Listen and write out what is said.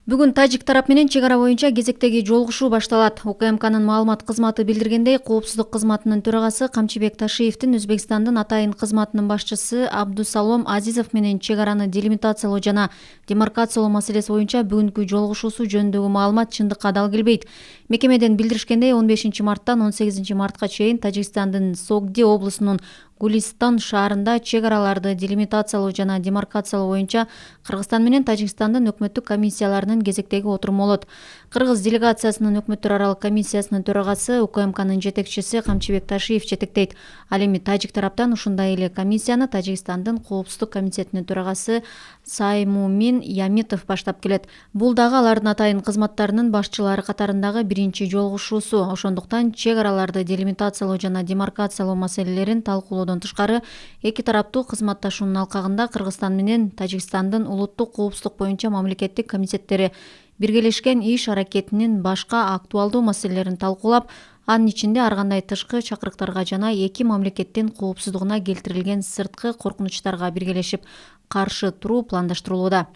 Бүгүн тажик тарап менен чек ара боюнча кезектеги жолугушуу башталат. УКМКнын маалымат кызматы билдиргендей, коопсуздук кызматынын төрагасы Камчыбек Ташиевдин Өзбекстандын атайын кызматынын башчысы Абдусалом Азизов менен чек араны делимитациялоо жана демаркациялоо маселеси боюнча бүгүнкү жолугушуусу жөнүндөгү маалымат чындыкка дал келбейт. Мекемеден билдиришкендей, 15-марттан 18-мартка чейин Тажикстандын Согди облусунун Гулистан шаарында чек араларды делимитациялоо жана демаркациялоо боюнча Кыргызстан менен Тажикстандын өкмөттүк комиссияларынын кезектеги отуруму болот. Кыргыз делегациясынын өкмөттөр аралык комиссиясынын төрагасы УКМКнын жетекчиси Камчыбек Ташиев жетектейт. Ал эми тажик тараптан ушундай эле комиссияны Тажикстандын коопсуздук комитетинин төрагасы Саймумин Ямитов баштап келет. Бул дагы алардын атайын кызматтарынын башчылары катарындагы биринчи жолугушуусу. Ошондуктан чек араларды делимитациялоо жана демаркациялоо маселелерин талкуулоодон тышкары эки тараптуу кызматташуунун алкагында Кыргызстан менен Тажикстандын улуттук коопсуздук боюнча мамлекеттик комитеттери биргелешкен иш аракетинин башка актуалдуу маселелерин талкуулап, анын ичинде ар кандай тышкы чакырыктарга жана эки мамлекеттин коопсуздугуна келтирилген сырткы коркунучтарга биргелешип каршы туруу пландаштырылууда.